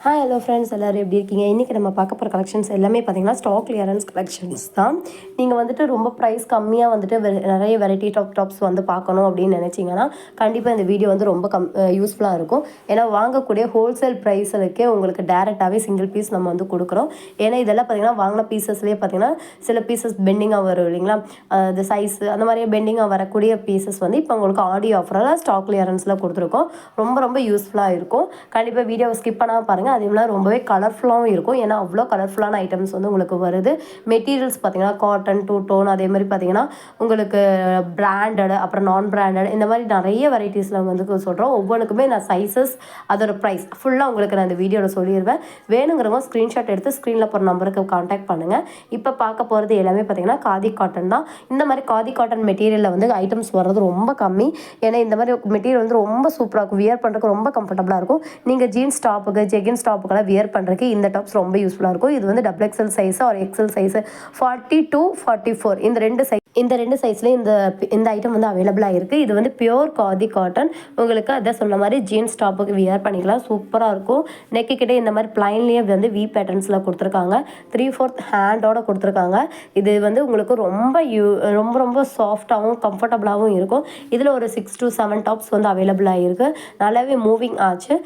Hello friends, எல்லோரும் எப்படி இருக்கீங்க? இன்றைக்கி நம்ம பார்க்க போகிற கலெக்ஷன்ஸ் எல்லாமே பார்த்தீங்கன்னா ஸ்டாக் கிளியரன்ஸ் கலெக்ஷன்ஸ் தான். நீங்கள் வந்துட்டு ரொம்ப ப்ரைஸ் கம்மியாக வந்துட்டு நிறைய வெரைட்டி டாப்ஸ் வந்து பார்க்கணும் அப்படின்னு நினச்சிங்கன்னா கண்டிப்பாக இந்த வீடியோ வந்து ரொம்ப யூஸ்ஃபுல்லாக இருக்கும். ஏன்னா வாங்கக்கூடிய ஹோல்சேல் ப்ரைஸுக்கே உங்களுக்கு டேரெக்டாகவே சிங்கிள் பீஸ் நம்ம வந்து கொடுக்குறோம். ஏன்னா இதெல்லாம் பார்த்தீங்கன்னா வாங்கின பீசஸ்லேயே பார்த்தீங்கன்னா சில பீசஸ் பெண்டிங்காக வரும் இல்லைங்களா, அது சைஸு அந்த மாதிரியே பெண்டிங்காக வரக்கூடிய பீசஸ் வந்து இப்போ உங்களுக்கு ஆடியோ ஆஃபரில் ஸ்டாக் கிளியரன்ஸில் கொடுத்துருக்கோம். ரொம்ப ரொம்ப யூஸ்ஃபுல்லாக இருக்கும். கண்டிப்பாக வீடியோவை ஸ்கிப் பண்ணாமல் பாருங்கள். அதே மாதிரி ரொம்பவே கலர்ஃபுல்லாகவும் இருக்கும். ஏன்னா அவ்வளோ கலர்ஃபுல்லான ஐட்டம்ஸ் வந்து உங்களுக்கு வருது. மெட்டீரியல்ஸ் பார்த்தீங்கன்னா காட்டன், டூ டோன், அதே மாதிரி பார்த்தீங்கன்னா உங்களுக்கு பிராண்டட், அப்புறம் நான் பிராண்டட், இந்த மாதிரி நிறைய வெரைட்டிஸில் வந்து சொல்கிறோம். ஒவ்வொன்றுக்குமே நான் சைஸஸ், அதோட ப்ரைஸ் ஃபுல்லாக உங்களுக்கு நான் இந்த வீடியோவில் சொல்லிடுவேன். வேணுங்கிறவங்க ஸ்க்ரீன்ஷாட் எடுத்து ஸ்க்ரீனில் போகிற நம்பருக்கு கான்டாக்ட் பண்ணுங்கள். இப்போ பார்க்க போகிறது எல்லாமே பார்த்தீங்கன்னா காதி காட்டன் தான். இந்த மாதிரி காதி காட்டன் மெட்டீரியலில் வந்து ஐட்டம்ஸ் வர்றது ரொம்ப கம்மி. ஏன்னா இந்த மாதிரி மெட்டீரியல் வந்து ரொம்ப சூப்பராக இருக்கும். வியர் பண்ணுறதுக்கு ரொம்ப கம்ஃபர்டபுளாக இருக்கும். நீங்கள் ஜீன்ஸ் டாப்புக்கு, ஜெகின்ஸ் டாப்புக்கெல்லாம் வியர் பண்ணுறதுக்கு இந்த டாப்ஸ் ரொம்ப யூஸ்ஃபுல்லாக இருக்கும். இது வந்து XXL சைஸு ஒரு எக்ஸல் சைஸு 40 to 44 இந்த ரெண்டு சைஸ்லேயும் இந்த ஐட்டம் வந்து அவைலபிளாக இருக்குது. இது வந்து பியோர் காதி காட்டன். உங்களுக்கு அதை சொன்ன மாதிரி ஜீன்ஸ் டாப்புக்கு வியர் பண்ணிக்கலாம். சூப்பராக இருக்கும். நெக்கு கிட்டே இந்த மாதிரி பிளைன்லேயே வந்து வி பேட்டர்ன்ஸில் கொடுத்துருக்காங்க. 3/4 ஹேண்டோடு கொடுத்துருக்காங்க. இது வந்து உங்களுக்கு ரொம்ப ரொம்ப சாஃப்டாகவும் கம்ஃபர்டபுளாகவும் இருக்கும். இதில் ஒரு 6 to 7 டாப்ஸ் வந்து அவைலபிளாக இருக்குது. நல்லாவே மூவிங் ஆச்சு.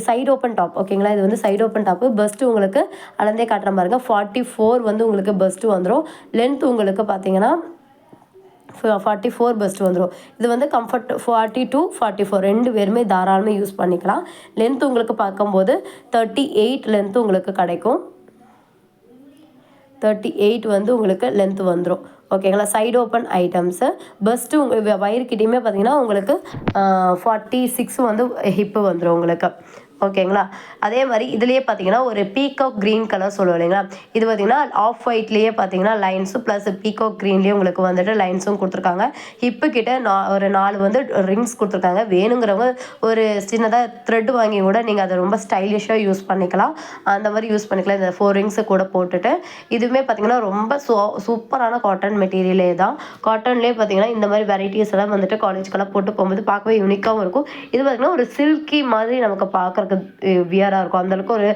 சைடு ஓப்பன் டாப் ஓகேங்களா. இது வந்து சைடு ஓப்பன் டாப்பு. பஸ்ட்டு உங்களுக்கு அளந்தே காட்டுற பாருங்க. 44 வந்து உங்களுக்கு பஸ்ட்டு வந்துடும். லென்த் உங்களுக்கு பார்த்தீங்கன்னா 44 பஸ்ட் வந்துடும். இது வந்து கம்ஃபர்ட் 40 to 44 ரெண்டு பேருமே தாராளமாக யூஸ் பண்ணிக்கலாம். லென்த் உங்களுக்கு பார்க்கும்போது 38 லென்த்து உங்களுக்கு கிடைக்கும். 38 வந்து உங்களுக்கு லென்த் வந்துடும் ஓகேங்களா. Side open items. பஸ்ட்டு உங்கள் வயிறுக்கிட்டையுமே பார்த்தீங்கன்னா உங்களுக்கு 46 வந்து ஹிப்பு வந்துடும் உங்களுக்கு ஓகேங்களா. அதே மாதிரி இதுலேயே பார்த்தீங்கன்னா ஒரு பீகாக் க்ரீன் கலர் சொல்லுவோம் இல்லைங்களா. இது பார்த்தீங்கன்னா ஆஃப் ஒயிட்லேயே பார்த்தீங்கன்னா லைன்ஸும் ப்ளஸ் பீகாக் க்ரீன்லேயே உங்களுக்கு வந்துட்டு லைன்ஸும் கொடுத்துருக்காங்க. ஹிப்பு கிட்ட ஒரு 4 வந்து ரிங்ஸ் கொடுத்துருக்காங்க. வேணுங்கிறவங்க ஒரு சின்னதாக த்ரெட் வாங்கி கூட நீங்கள் அதை ரொம்ப ஸ்டைலிஷாக யூஸ் பண்ணிக்கலாம். அந்த மாதிரி யூஸ் பண்ணிக்கலாம். இந்த 4 ரிங்ஸு கூட போட்டுட்டு இதுவுமே பார்த்தீங்கன்னா ரொம்ப சூப்பரான காட்டன் மெட்டீரியலே தான். காட்டன்லேயே பார்த்தீங்கன்னா இந்த மாதிரி வெரைட்டிஸ் எல்லாம் வந்துட்டு காலேஜ்க்கெல்லாம் போட்டு போகும்போது பார்க்கவே யூனிக்காகவும் இருக்கும். இது பார்த்தீங்கன்னா ஒரு சில்கி மாதிரி நமக்கு பார்க்குறக்கு வியராக இருக்கும். அந்தளவுக்கு ஒரு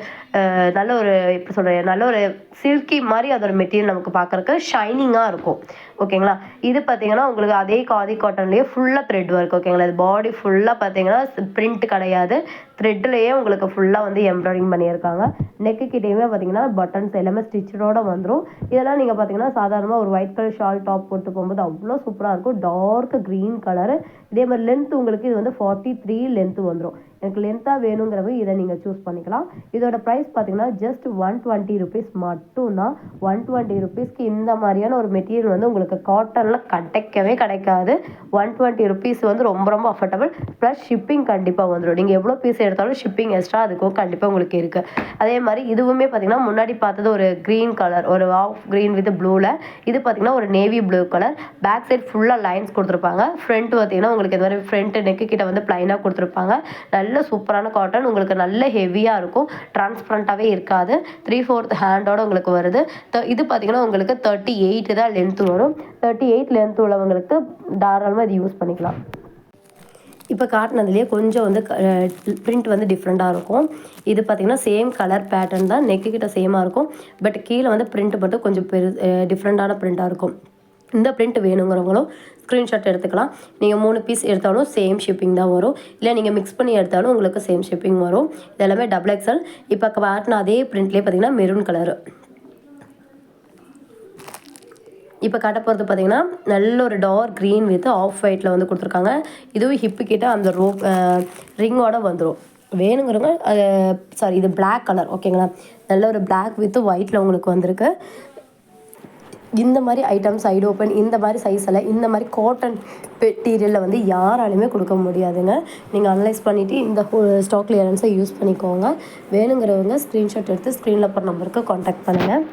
நல்ல ஒரு எப்படி சொல்கிறேன், நல்ல ஒரு சில்கி மாதிரி அதோட மெட்டீரியல் நமக்கு பார்க்குறக்கு ஷைனிங்காக இருக்கும் ஓகேங்களா. இது பார்த்தீங்கன்னா உங்களுக்கு அதே காதி காட்டன்லேயே ஃபுல்லாக த்ரெட் ஒர்க் ஓகேங்களா. இது பாடி ஃபுல்லாக பார்த்தீங்கன்னா பிரிண்ட் கிடையாது, த்ரெட்லேயே உங்களுக்கு ஃபுல்லாக வந்து எம்ப்ராய்டிங் பண்ணியிருக்காங்க. நெக்கு கிட்டேயுமே பார்த்தீங்கன்னா பட்டன்ஸ் எல்லாமே ஸ்டிச்சோட வந்துடும். இதெல்லாம் நீங்கள் பார்த்தீங்கன்னா சாதாரணமாக ஒரு ஒயிட் கலர் ஷால் டாப் போட்டு போகும்போது அவ்வளோ சூப்பராக இருக்கும். Dark green colour. இதே மாதிரி லென்த் உங்களுக்கு இது வந்து 43 லென்த்து வந்துடும். எனக்கு லென்த்தாக வேணுங்கிறவங்க இதை நீங்கள் சூஸ் பண்ணிக்கலாம். இதோட ப்ரைஸ் பார்த்தீங்கன்னா ஜஸ்ட் 120 ருபீஸ் மட்டும்தான். 120 ருபீஸ்க்கு இந்த மாதிரியான ஒரு மெட்டீரியல் வந்து உங்களுக்கு காட்டனில் கிடைக்காது. 120 ருபீஸ் வந்து ரொம்ப ரொம்ப அஃபோர்டபுள். ப்ளஸ் ஷிப்பிங் கண்டிப்பாக வந்துடும். நீங்கள் எவ்வளோ பீஸ் எடுத்தாலும் ஷிப்பிங் எக்ஸ்ட்ரா அதுக்கும் கண்டிப்பாக உங்களுக்கு இருக்குது. அதே மாதிரி இதுவுமே பார்த்தீங்கன்னா முன்னாடி பார்த்தது ஒரு க்ரீன் கலர், ஒரு ஆஃப் க்ரீன் வித் ப்ளூவில். இது பார்த்தீங்கன்னா ஒரு navy blue colour. Back side ஃபுல்லாக லைன்ஸ் கொடுத்துருப்பாங்க. ஃப்ரண்ட் பார்த்தீங்கன்னா உங்களுக்கு இது மாதிரி ஃப்ரண்ட் நெக்கு கிட்ட வந்து ப்ளைனாக கொடுத்துருப்பாங்க. நல்ல சூப்பரான காட்டன். உங்களுக்கு நல்ல ஹெவியாக இருக்கும். டிரான்ஸ்பரண்ட்டாகவே இருக்காது. 3/4 ஹேண்டோட உங்களுக்கு வருது. இது பார்த்தீங்கன்னா உங்களுக்கு 38 தான் லென்த்து வரும். 38 லென்த் உள்ளவங்களுக்கு தாராளமாக இது யூஸ் பண்ணிக்கலாம். இப்போ காட்டினதுலேயே கொஞ்சம் வந்து பிரிண்ட் வந்து டிஃப்ரெண்ட்டாக இருக்கும். இது பார்த்திங்கன்னா சேம் கலர் பேட்டர்ன் தான். நெக்கு கிட்ட சேமாக இருக்கும். பட் கீழே வந்து பிரிண்ட் மட்டும் கொஞ்சம் டிஃப்ரெண்ட்டான பிரிண்ட்டாக இருக்கும். இந்த பிரிண்ட் வேணுங்கிறவங்களும் ஸ்க்ரீன்ஷாட் எடுத்துக்கலாம். நீங்கள் 3 பீஸ் எடுத்தாலும் சேம் ஷிப்பிங் தான் வரும். இல்லை நீங்கள் மிக்ஸ் பண்ணி எடுத்தாலும் உங்களுக்கு சேம் ஷிப்பிங் வரும். இது எல்லாமே XXL. இப்போ காட்டின அதே பிரிண்ட்லேயே பார்த்தீங்கன்னா மெரூன் கலரு. இப்போ காட்ட போகிறது பார்த்தீங்கன்னா நல்ல ஒரு டார்க் க்ரீன் வித் ஆஃப் ஒயிட்டில் வந்து கொடுத்துருக்காங்க. இதுவும் ஹிப்பு கிட்ட அந்த ரிங்கோட வந்துடும். வேணுங்கிறவங்க இது பிளாக் கலர் ஓகேங்களா. நல்ல ஒரு பிளாக் வித் ஒயிட்டில் உங்களுக்கு வந்திருக்கு. இந்த மாதிரி ஐட்டம் சைடு ஓப்பன் இந்த மாதிரி சைஸில் இந்த மாதிரி காட்டன் மெட்டீரியலில் வந்து யாராலுமே கொடுக்க முடியாதுங்க. நீங்கள் அனலைஸ் பண்ணிவிட்டு இந்த ஸ்டாக் கிளியரன்ஸை யூஸ் பண்ணிக்கோங்க. வேணுங்கிறவங்க ஸ்க்ரீன்ஷாட் எடுத்து ஸ்க்ரீனில் போகிற நம்பருக்கு கான்டாக்ட் பண்ணுங்கள்.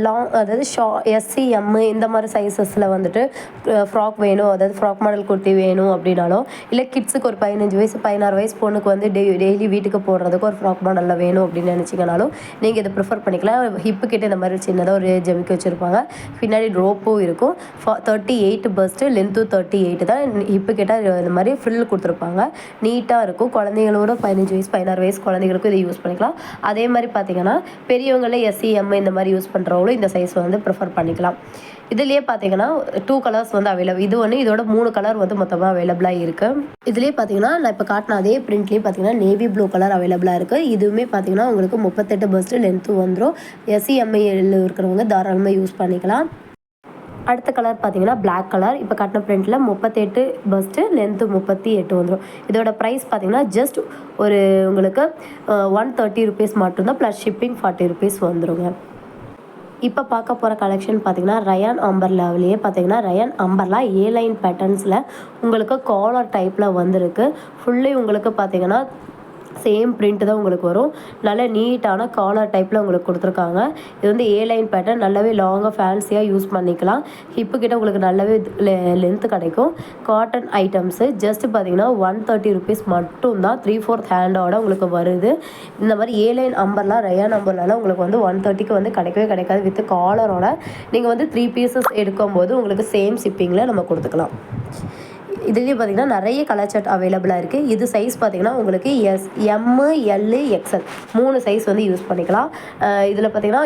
லாங் அதாவது எஸ்சி எம்மு இந்த மாதிரி சைஸஸில் வந்துட்டு ஃப்ராக் வேணும், அதாவது ஃப்ராக் மாடல் குர்த்தி வேணும் அப்படின்னாலும், இல்லை கிட்ஸுக்கு ஒரு 15 வயசு 16 வயசு பொண்ணுக்கு வந்து டெய்லி வீட்டுக்கு போடுறதுக்கு ஒரு ஃப்ராக் மாடலில் வேணும் அப்படின்னு நினச்சிங்கனாலும் நீங்கள் இதை ப்ரிஃபர் பண்ணிக்கலாம். ஹிப்பு கிட்ட இந்த மாதிரி சின்னதாக ஒரு ஜெமிக்கி வச்சுருப்பாங்க, பின்னாடி ரோப்பும் இருக்கும். 38 பஸ்ட்டு, லென்த்து 38 தான். ஹிப்பு கிட்ட இந்த மாதிரி ஃப்ரில் கொடுத்துருப்பாங்க, நீட்டாக இருக்கும். குழந்தைங்களோட 15 வயசு 16 வயசு குழந்தைங்களுக்கும் இதை யூஸ் பண்ணிக்கலாம். அதே மாதிரி பார்த்தீங்கன்னா பெரியவங்களே எஸ்சி எம் இந்த மாதிரி யூஸ் பண்ணுறவங்களும் இந்த சைஸ் வந்து ப்ரிஃபர் பண்ணிக்கலாம். இதுலேயே பார்த்தீங்கன்னா 2 கலர்ஸ் வந்து அவைலபிள். இது ஒன்று, இதோட 3 கலர் வந்து மொத்தமாக அவைலபிளாக இருக்குது. இதுலேயே பார்த்தீங்கன்னா நான் இப்போ காட்டின அதே பிரிண்ட்லேயே பார்த்தீங்கன்னா நேவி ப்ளூ கலர் அவைலபிளாக இருக்குது. இதுவுமே பார்த்தீங்கன்னா உங்களுக்கு 38 பஸ்ட்டு லென்த்து வந்துடும். எஸ்சிஎம்ஐயில் இருக்கிறவங்க தாராளமாக யூஸ் பண்ணிக்கலாம். அடுத்த கலர் பார்த்தீங்கன்னா பிளாக் கலர். இப்போ கட்டின பிரிண்ட்டில் 38 பஸ்ட்டு லென்த்து 38 வந்துடும். இதோட ப்ரைஸ் பார்த்தீங்கன்னா ஜஸ்ட் ஒரு உங்களுக்கு 130 ருபீஸ் மட்டும்தான், ப்ளஸ் ஷிப்பிங் 40 ருபீஸ் வந்துடுங்க. இப்போ பார்க்க போகிற கலெக்ஷன் பார்த்தீங்கன்னா ரயான் அம்பர்லாவிலேயே பார்த்தீங்கன்னா ரயான் அம்பர்லா லைன் பேட்டர்ன்ஸில் உங்களுக்கு காலர் டைப்பில் வந்திருக்கு. ஃபுல்லி உங்களுக்கு பார்த்தீங்கன்னா சேம் பிரிண்ட் தான் உங்களுக்கு வரும். நல்ல நீட்டான காலர் டைப்பில் உங்களுக்கு கொடுத்துருக்காங்க. இது வந்து லைன் பேட்டர்ன், நல்லாவே லாங்காக ஃபேன்சியாக யூஸ் பண்ணிக்கலாம். ஹிப்பு கிட்ட உங்களுக்கு நல்லாவே லென்த்து கிடைக்கும். காட்டன் ஐட்டம்ஸு ஜஸ்ட் பார்த்தீங்கன்னா 130 ருபீஸ் மட்டும்தான். 3/4 ஹேண்டோட உங்களுக்கு வருது. இந்த மாதிரி லைன் அம்பர்லாம் ரயான் அம்பர்லாம் உங்களுக்கு வந்து 130க்கு வந்து கிடைக்கவே கிடைக்காது. வித் காலரோட நீங்கள் வந்து 3 பீசஸ் எடுக்கும்போது உங்களுக்கு சேம் ஷிப்பிங்கில் நம்ம கொடுத்துக்கலாம். இதுலேயே பார்த்திங்கன்னா நிறைய கலர் சார்ட் அவைலபிளாக இருக்குது. இது சைஸ் பார்த்திங்கன்னா உங்களுக்கு எம்மு எல்லு எக்ஸ்எல் 3 சைஸ் வந்து யூஸ் பண்ணிக்கலாம். இதில் பார்த்திங்கன்னா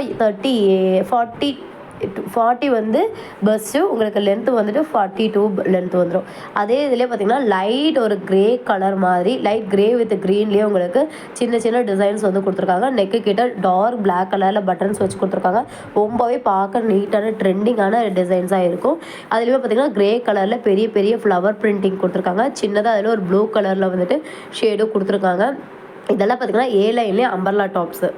40 வந்து பஸ்ட்டு உங்களுக்கு லென்த்து வந்துட்டு 42 லென்த்து வந்துடும். அதே இதிலே பார்த்திங்கன்னா லைட் ஒரு க்ரே கலர் மாதிரி, லைட் க்ரே வித் க்ரீன்லேயே உங்களுக்கு சின்ன சின்ன டிசைன்ஸ் வந்து கொடுத்துருக்காங்க. நெக்கு கிட்ட டார்க் பிளாக் கலரில் பட்டன்ஸ் வச்சு கொடுத்துருக்காங்க. ரொம்பவே பார்க்க நீட்டான ட்ரெண்டிங்கான டிசைன்ஸாக இருக்கும். அதுலேயுமே பார்த்திங்கன்னா க்ரே கலரில் பெரிய பெரிய ஃப்ளவர் பிரிண்டிங் கொடுத்துருக்காங்க. சின்னதாக அதில் ஒரு ப்ளூ கலரில் வந்துட்டு ஷேடும் கொடுத்துருக்காங்க. இதெல்லாம் பார்த்திங்கன்னா லைன்லேயே அம்பர்லா டாப்ஸு.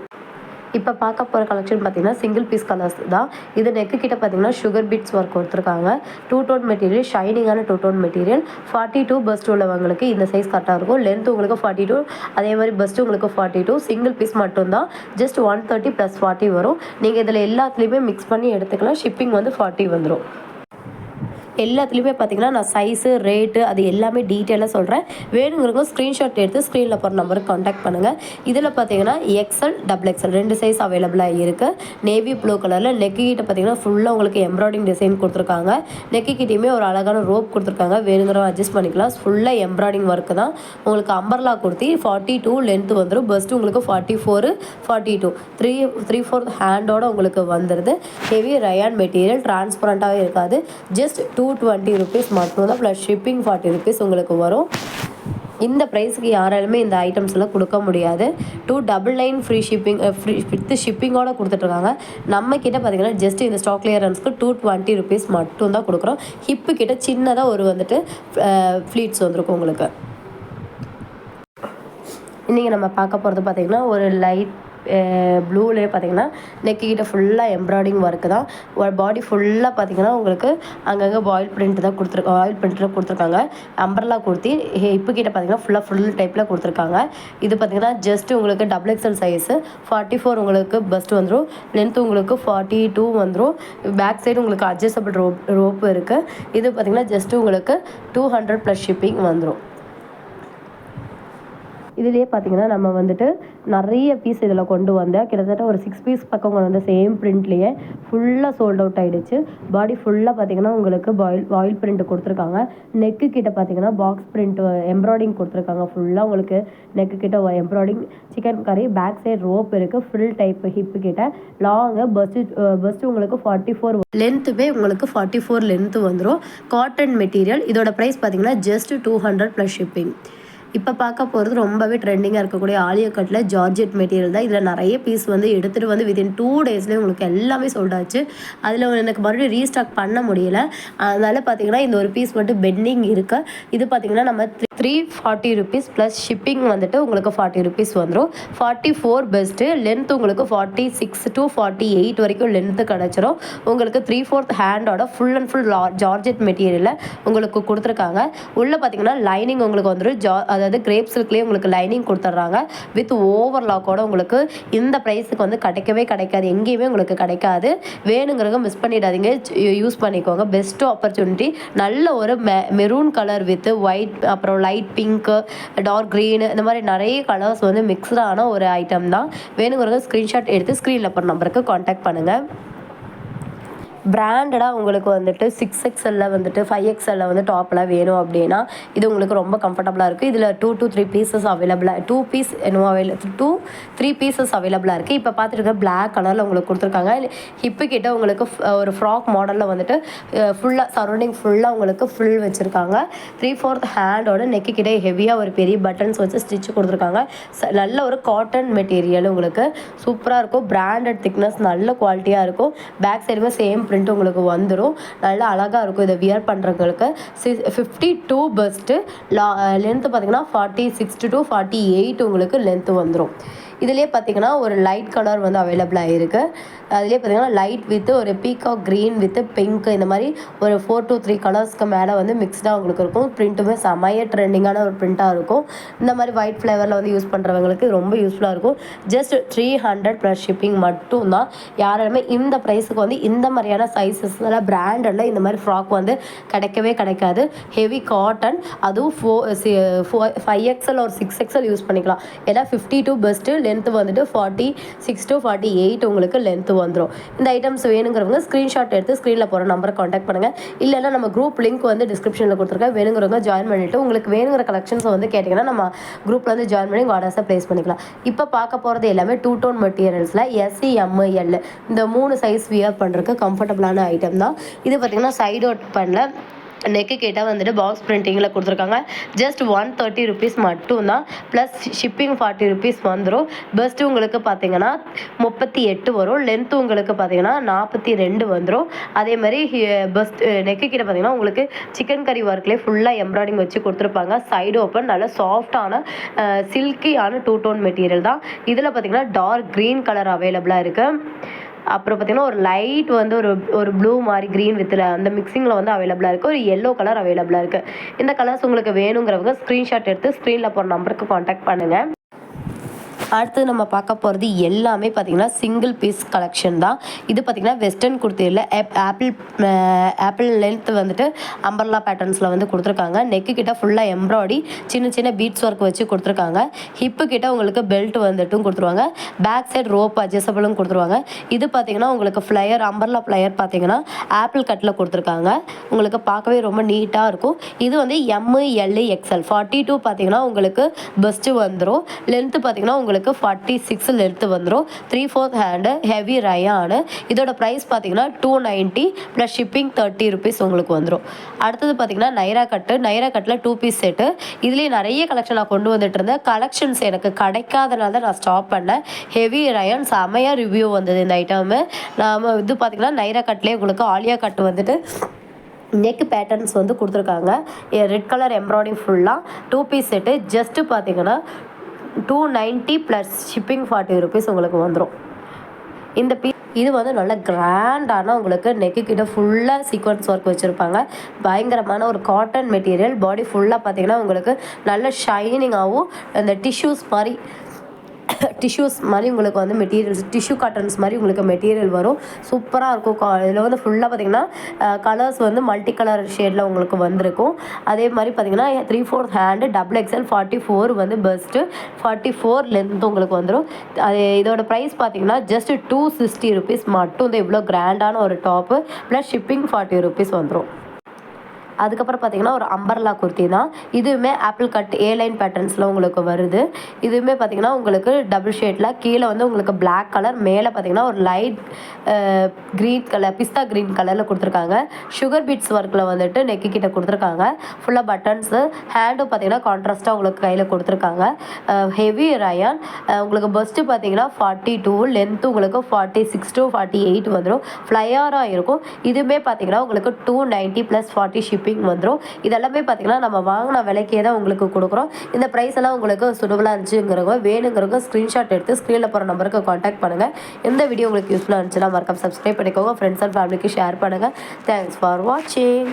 இப்போ பார்க்க போகிற கலெக்ஷன் பார்த்திங்கன்னா சிங்கிள் பீஸ் கலர்ஸ் தான். இது நெக்கு கிட்ட பார்த்திங்கன்னா சுகர் பீட்ஸ் ஒர்க் கொடுத்துருக்காங்க. 2 டோன் மெட்டீரியல், ஷைனிங்கான 2 டோன் மெட்டீரியல். 42 பஸ்ட் உள்ளவங்களுக்கு இந்த சைஸ் கரெக்டாக இருக்கும். லென்த் உங்களுக்கு 42, அதே மாதிரி பஸ்ட்டு உங்களுக்கு 42. சிங்கிள் பீஸ் மட்டும்தான். ஜஸ்ட் 130 + 40 வரும். நீங்கள் இதில் எல்லாத்துலேயுமே மிக்ஸ் பண்ணி எடுத்துக்கலாம். ஷிப்பிங் வந்து 40 வந்துடும். எல்லாத்துலேயுமே பார்த்திங்கன்னா நான் சைஸு ரேட்டு அது எல்லாமே டீட்டெயிலாக சொல்கிறேன். வேணுங்கிறவங்க ஸ்க்ரீன்ஷாட் எடுத்து ஸ்க்ரீனில் போகிற நம்பருக்கு காண்டாக்ட் பண்ணுங்கள். இதில் பார்த்தீங்கன்னா எக்ஸ்எல் XXL 2 சைஸ் அவைலபிளாக இருக்குது. நேவி ப்ளூ கலரில் நெக்கு கிட்ட பார்த்திங்கன்னா ஃபுல்லாக உங்களுக்கு எம்ப்ராய்டிங் டிசைன் கொடுத்துருக்காங்க. நெக்கு கிட்டேயுமே ஒரு அழகான ரோப் கொடுத்துருக்காங்க. வேணுங்கிறவங்க அட்ஜஸ்ட் பண்ணிக்கலாம். ஃபுல்லாக எம்ப்ராய்டிங் ஒர்க்கு தான். உங்களுக்கு அம்பர்லா குர்த்தி 42 லென்த்து வந்துடும். பஸ்ட்டு உங்களுக்கு 44 42 3/4 ஹேண்டோட உங்களுக்கு வந்துடுது. ஹெவி ரயான் மெட்டீரியல், டிரான்ஸ்பரண்ட்டாகவே இருக்காது. ஜஸ்ட் 220 ருபீஸ் மட்டும்தான், ப்ளஸ் ஷிப்பிங் 40 ருபீஸ் உங்களுக்கு வரும். இந்த ப்ரைஸுக்கு யாராலுமே இந்த ஐட்டம்ஸ் எல்லாம் கொடுக்க முடியாது. 299 ஃப்ரீ ஷிப்பிங், வித் ஷிப்பிங்கோடு கொடுத்துட்ருக்காங்க. நம்ம கிட்ட பார்த்திங்கன்னா ஜஸ்ட் இந்த ஸ்டாக் கிளியரன்ஸ்க்கு 220 ருபீஸ் மட்டும்தான் கொடுக்குறோம். ஹிப்பு கிட்ட சின்னதாக ஒரு வந்துட்டு ஃப்ளீட்ஸ் வந்துருக்கும் உங்களுக்கு. இன்றைக்கி நம்ம பார்க்க போகிறது பார்த்திங்கன்னா ஒரு லைட் ப்ளூலேயே பார்த்திங்கன்னா நெக்கு கிட்ட ஃபுல்லாக எம்ப்ராய்டிங் ஒர்க்கு தான். பாடி ஃபுல்லாக பார்த்திங்கன்னா உங்களுக்கு அங்கங்கே ஆயில் பிரிண்ட் தான் ஆயில் பிரிண்ட்டில் கொடுத்துருக்காங்க. அம்பர்லா குர்த்தி இப்போ கிட்ட பார்த்திங்கன்னா ஃபுல் டைப்பில் கொடுத்துருக்காங்க. இது பார்த்திங்கன்னா ஜஸ்ட் உங்களுக்கு XXL சைஸு 44 உங்களுக்கு பஸ்ட் வந்துடும். லென்த்து உங்களுக்கு 42 வந்துடும். பேக் சைடு உங்களுக்கு அட்ஜஸ்டபிள் ரோப்பு இருக்குது. இது பார்த்திங்கன்னா ஜஸ்ட்டு உங்களுக்கு 200 + ஷிப்பிங் வந்துடும். இதுலேயே பார்த்திங்கன்னா நம்ம வந்துட்டு நிறைய பீஸ் இதில் கொண்டு வந்தேன். கிட்டத்தட்ட ஒரு 6 பீஸ் பக்கம் கொண்டு வந்து சேம் பிரிண்ட்லேயே ஃபுல்லாக சோல்ட் அவுட் ஆகிடுச்சு. பாடி ஃபுல்லாக பார்த்திங்கன்னா உங்களுக்கு ஆயில் பிரிண்ட் கொடுத்துருக்காங்க. நெக்கு கிட்ட பார்த்திங்கன்னா பாக்ஸ் பிரிண்ட் எம்ப்ராய்டிங் கொடுத்துருக்காங்க. ஃபுல்லாக உங்களுக்கு நெக்கு கிட்ட எம்ப்ராய்டிஙங் சிக்கன் கறி. பேக் சைடு ரோப் இருக்குது. ஃபுல் டைப் ஹிப்பு கிட்ட லாங்கு பஸ்ட்டு உங்களுக்கு 44 லென்த்துமே உங்களுக்கு 44 லென்த்து வந்துடும். Cotton material. இதோட ப்ரைஸ் பார்த்திங்கன்னா ஜஸ்ட் 200 + ஷிப்பிங். இப்போ பார்க்க போகிறது ரொம்பவே ட்ரெண்டிங்காக இருக்கக்கூடிய ஆலியா கட்டில் ஜார்ஜெட் மெட்டீரியல் தான். இதில் நிறைய பீஸ் வந்து எடுத்துகிட்டு வந்து வித்தின் 2 டேஸ்லேயே உங்களுக்கு எல்லாமே சோல்ட் ஆச்சு. அதில் எனக்கு மறுபடியும் ரீஸ்டாக் பண்ண முடியல. அதனால் பார்த்திங்கன்னா இந்த ஒரு பீஸ் மட்டும் பெண்டிங் இருக்குது. இது பார்த்திங்கன்னா நம்ம 340 ருபீஸ் ப்ளஸ் ஷிப்பிங் வந்துட்டு உங்களுக்கு 40 ருபீஸ் வந்துடும். 44 பெஸ்ட்டு. லென்த் உங்களுக்கு 46 to 48 வரைக்கும் லென்த்து கிடச்சிரும். உங்களுக்கு 3/4 ஹேண்டோட ஃபுல் அண்ட் ஃபுல் ஜார்ஜெட் மெட்டீரியலில் உங்களுக்கு கொடுத்துருக்காங்க. உள்ளே பார்த்திங்கன்னா லைனிங் உங்களுக்கு வந்துடும். அதாவது கிரேப் சில்க்லேயே உங்களுக்கு லைனிங் கொடுத்துட்றாங்க வித் ஓவர்லாக்கோட உங்களுக்கு இந்த ப்ரைஸுக்கு வந்து கிடைக்காது, எங்கேயுமே உங்களுக்கு கிடைக்காது. வேணுங்கிறவங்க மிஸ் பண்ணிடாதீங்க, யூஸ் பண்ணிக்கோங்க. Best opportunity. நல்ல ஒரு மெரூன் கலர் வித் ஒயிட், அப்புறம் லைட் பிங்க்கு, டார்க் க்ரீனு, இந்த மாதிரி நிறைய கலர்ஸ் வந்து மிக்ஸ்டான ஒரு ஐட்டம் தான். வேணுங்கிறவங்க ஸ்க்ரீன்ஷாட் எடுத்து ஸ்க்ரீனில் போகிற நம்பருக்கு காண்டாக்ட் பண்ணுங்கள். பிராண்டடாக உங்களுக்கு வந்துட்டு 6XL வந்துட்டு 5XL வந்து டாப்லாம் வேணும் அப்படின்னா இது உங்களுக்கு ரொம்ப கம்ஃபர்டபுளாக இருக்குது. இதில் 2 to 3 பீசஸ் அவைலபிளாக 2 பீஸ் என்னவோ 2 3 பீசஸ் அவைலபிளாக இருக்குது. இப்போ பார்த்துருக்க பிளாக் கலரில் உங்களுக்கு கொடுத்துருக்காங்க. ஹிப்பு கிட்ட உங்களுக்கு ஒரு ஃப்ராக் மாடலில் வந்துட்டு ஃபுல்லாக சரௌண்டிங் ஃபுல்லாக உங்களுக்கு ஃபுல் வச்சுருக்காங்க. 3/4 ஹேண்டோட நெக்கு கிட்டே ஹெவியாக ஒரு பெரிய பட்டன்ஸ் வச்சு ஸ்டிச் கொடுத்துருக்காங்க. நல்ல ஒரு காட்டன் மெட்டீரியல் உங்களுக்கு சூப்பராக இருக்கும். பிராண்டட் திக்னஸ் நல்ல குவாலிட்டியாக இருக்கும். பேக் சைடுமே சேம் பிரிண்ட் உங்களுக்கு வந்துடும். நல்லா அழகாக இருக்கும் இதை வியர் பண்ணுறவங்களுக்கு. 52 பெஸ்ட்டு. லென்த்து பார்த்தீங்கன்னா 46 to 48 உங்களுக்கு லென்த்து வந்துடும். இதிலே பார்த்தீங்கன்னா ஒரு லைட் கலர் வந்து அவைலபிளாக இருக்குது. அதிலே பார்த்தீங்கன்னா லைட் வித் ஒரு பீகாக் க்ரீன் வித் பிங்க், இந்த மாதிரி ஒரு 4 to 3 கலர்ஸ்க்கு மேலே வந்து மிக்ஸ்டாக உங்களுக்கு இருக்கும். பிரிண்ட்டுமே செமைய ட்ரெண்டிங்கான ஒரு பிரிண்ட்டாக இருக்கும். இந்த மாதிரி ஒயிட் ஃப்ளேவரில் வந்து யூஸ் பண்ணுறவங்களுக்கு ரொம்ப யூஸ்ஃபுல்லாக இருக்கும். ஜஸ்ட் 300 ப்ளஸ் ஷிப்பிங் மட்டும்தான். யாருமே இந்த ப்ரைஸுக்கு வந்து இந்த மாதிரியான சைஸஸில் பிராண்டடில் இந்த மாதிரி ஃப்ராக் வந்து கிடைக்காது. ஹெவி காட்டன், அதுவும் 5XL ஒரு 6XL யூஸ் பண்ணிக்கலாம். ஏன்னா 52 பெஸ்ட்டு. லென்த்து வந்துட்டு 46 to 48 உங்களுக்கு லென்த்து வந்துடும். இந்த ஐட்டம்ஸ் வேணுங்கிறவங்க ஸ்க்ரீன்ஷாட் எடுத்து ஸ்க்ரீனில் போகிற நம்பரை காண்டாக்ட் பண்ணுங்கள். இல்லைன்னா நம்ம குரூப் லிங்க் வந்து டிஸ்கிரிப்ஷனில் கொடுத்துருக்கேன். வேணுங்கிறவங்க ஜாயின் பண்ணிவிட்டு உங்களுக்கு வேணுங்கிற கலெக்ஷன்ஸை வந்து கேட்டிங்கன்னா நம்ம குரூப்பில் வந்து ஜாயின் பண்ணி ஆர்டர்ஸை ப்ளேஸ் பண்ணிக்கலாம். இப்போ பார்க்க போகிறது எல்லாமே 2 டோன் மெட்டீரியல்ஸில் SC, M, L இந்த 3 சைஸ் வியர் பண்ணுறதுக்கு கம்ஃபர்டபுளான ஐட்டம் தான். இது பார்த்திங்கன்னா சைடு ஓப்பனில் நெக்கு கேட்டால் வந்துட்டு பாக்ஸ் பிரிண்டிங்கில் கொடுத்துருக்காங்க. ஜஸ்ட் 130 ருபீஸ் மட்டும்தான். ப்ளஸ் ஷிப்பிங் 40 ருபீஸ் வந்துடும். பெஸ்ட்டு உங்களுக்கு பார்த்தீங்கன்னா 38 வரும். லென்த்து உங்களுக்கு பார்த்தீங்கன்னா 42 வந்துடும். அதே மாதிரி பெஸ்ட் நெக்கு கிட்ட பார்த்தீங்கன்னா உங்களுக்கு சிக்கன் கறி ஒர்க்லேயே ஃபுல்லாக எம்ப்ராய்டிங் வச்சு கொடுத்துருப்பாங்க. சைடு ஓப்பன் நல்ல சாஃப்டான சில்கியான 2 டோன் மெட்டீரியல் தான். இதில் பார்த்தீங்கன்னா டார்க் க்ரீன் கலர் அவைலபிளாக இருக்குது. அப்புறம் பார்த்திங்கன்னா ஒரு லைட் வந்து ஒரு ப்ளூ மாதிரி க்ரீன் வித்தில் அந்த மிக்சிங்கில் வந்து அவைலபிளாக இருக்குது. ஒரு எல்லோ கலர் அவைலபிளாக இருக்குது. இந்த கலர்ஸ் உங்களுக்கு வேணுங்கிறவங்க ஸ்க்ரீன்ஷாட் எடுத்து ஸ்க்ரீனில் போகிற நம்பருக்கு காண்டாக்ட் பண்ணுங்கள். அடுத்து நம்ம பார்க்க போகிறது எல்லாமே பார்த்திங்கன்னா சிங்கிள் பீஸ் கலெக்ஷன் தான். இது பார்த்திங்கன்னா வெஸ்டர்ன் குர்த்தியில் ஆப்பிள் லென்த் வந்துட்டு அம்பர்லா பேட்டர்ன்ஸில் வந்து கொடுத்துருக்காங்க. நெக்கு கிட்ட ஃபுல்லாக எம்ப்ராய்டி சின்ன பீட்ஸ் ஒர்க் வச்சு கொடுத்துருக்காங்க. ஹிப்பு கிட்ட உங்களுக்கு பெல்ட் வந்துட்டும் கொடுத்துருவாங்க. பேக் சைட் ரோப் அட்ஜஸ்டபிளும் கொடுத்துருவாங்க. இது பார்த்திங்கன்னா உங்களுக்கு ஃப்ளையர் அம்பர்லா ஃப்ளையர் பார்த்திங்கன்னா ஆப்பிள் கட்டில் கொடுத்துருக்காங்க. உங்களுக்கு பார்க்கவே ரொம்ப நீட்டாக இருக்கும். இது வந்து M, L, XL 42 பார்த்திங்கன்னா உங்களுக்கு பெஸ்ட்டு வந்துடும். லென்த்து பார்த்திங்கன்னா உங்களுக்கு 46 லென்த்து வந்துடும். 3/4 ஹேண்டு, ஹெவி ரயானு. இதோட ப்ரைஸ் பார்த்தீங்கன்னா 290 ப்ளஸ் ஷிப்பிங் 30 ருபீஸ் உங்களுக்கு வந்துடும். அடுத்தது பார்த்தீங்கன்னா நைரா கட்டில் 2 பீஸ் செட்டு. இதுலேயே நிறைய கலெக்ஷன் நான் கொண்டு வந்துட்டு இருந்தேன். கலெக்ஷன்ஸ் எனக்கு கிடைக்காதனால தான் நான் ஸ்டாப் பண்ணேன். ஹெவி ரயான் செமையாக ரிவ்யூ வந்தது இந்த ஐட்டமு. நம்ம இது பார்த்திங்கன்னா நைரா கட்லேயே உங்களுக்கு ஆலியா கட்டு வந்துட்டு நெக் பேட்டர்ன்ஸ் வந்து கொடுத்துருக்காங்க. ரெட் கலர் எம்ப்ராய்டிங் ஃபுல்லாக 2 பீஸ் செட்டு. ஜஸ்ட்டு பார்த்தீங்கன்னா 290 ப்ளஸ் ஷிப்பிங் 40 ருபீஸ் உங்களுக்கு வந்துடும். இந்த இது வந்து நல்ல கிராண்டான உங்களுக்கு நெக்கு கிட்ட ஃபுல்லாக சீக்வன்ஸ் ஒர்க் வச்சுருப்பாங்க. பயங்கரமான ஒரு காட்டன் மெட்டீரியல். பாடி ஃபுல்லாக பார்த்தீங்கன்னா உங்களுக்கு நல்ல ஷைனிங்காகவும் இந்த டிஷ்யூஸ் மாதிரி உங்களுக்கு வந்து மெட்டீரியல்ஸ் டிஷ்யூ காட்டன்ஸ் மாதிரி உங்களுக்கு மெட்டீரியல் வரும். சூப்பராக இருக்கும். இதில் வந்து ஃபுல்லாக பார்த்திங்கன்னா கலர்ஸ் வந்து மல்டி கலர் ஷேடில் உங்களுக்கு வந்திருக்கும். அதே மாதிரி பார்த்திங்கன்னா 3/4 ஹேண்டு, XXL 44 வந்து பெஸ்ட்டு, 44 லென்த் உங்களுக்கு வந்துடும். அது இதோட ப்ரைஸ் பார்த்திங்கன்னா ஜஸ்ட் 260 ருபீஸ் மட்டும் தான். இவ்வளோ கிராண்டான ஒரு டாப்பு ப்ளஸ் ஷிப்பிங் 40 ருபீஸ் வந்துடும். அதுக்கப்புறம் பார்த்திங்கன்னா ஒரு அம்பர்லா குர்த்தி தான். இதுவுமே ஆப்பிள் கட் லைன் பேட்டர்ன்ஸில் உங்களுக்கு வருது. இதுவுமே பார்த்திங்கன்னா உங்களுக்கு டபுள் ஷேட்டில் கீழே வந்து உங்களுக்கு பிளாக் கலர், மேலே பார்த்திங்கன்னா ஒரு லைட் க்ரீன் கலர் பிஸ்தா க்ரீன் கலரில் கொடுத்துருக்காங்க. சுகர் பீட்ஸ் ஒர்க்கில் வந்துட்டு நெக்கு கிட்ட கொடுத்துருக்காங்க. ஃபுல்லாக பட்டன்ஸு. ஹேண்டும் பார்த்திங்கன்னா கான்ட்ராஸ்ட்டாக உங்களுக்கு கையில் கொடுத்துருக்காங்க. Heavy rayon. உங்களுக்கு பெஸ்ட்டு பார்த்திங்கன்னா 42, லென்த்து உங்களுக்கு 46 to 48 வந்துடும். ஃப்ளையராக இருக்கும். இதுவுமே பார்த்திங்கன்னா உங்களுக்கு 290 ப்ளஸ் 40 ஷிப்பிங் வந்துடும். இதெல்லாமே பார்த்தீங்கன்னா நம்ம வாங்கின விலைக்கே தான் உங்களுக்கு கொடுக்குறோம். இந்த ப்ரைஸ் எல்லாம் உங்களுக்கு சுடபுளாக இருந்துச்சுங்கிறவங்க வேணுங்கிறவங்க ஸ்க்ரீன்ஷாட் எடுத்து ஸ்க்ரீனில் போகிற நம்பருக்கு காண்டாக்ட் பண்ணுங்கள். இந்த வீடியோ உங்களுக்கு யூஸ்ஃபுல்லாக இருந்துச்சுன்னா மறக்காம சப்ஸ்கிரைப் பண்ணிக்கோங்க. ஃப்ரெண்ட்ஸ் அண்ட் ஃபேமிலிக்கு ஷேர் பண்ணுங்கள். தேங்க்ஸ் ஃபார் வாட்சிங்.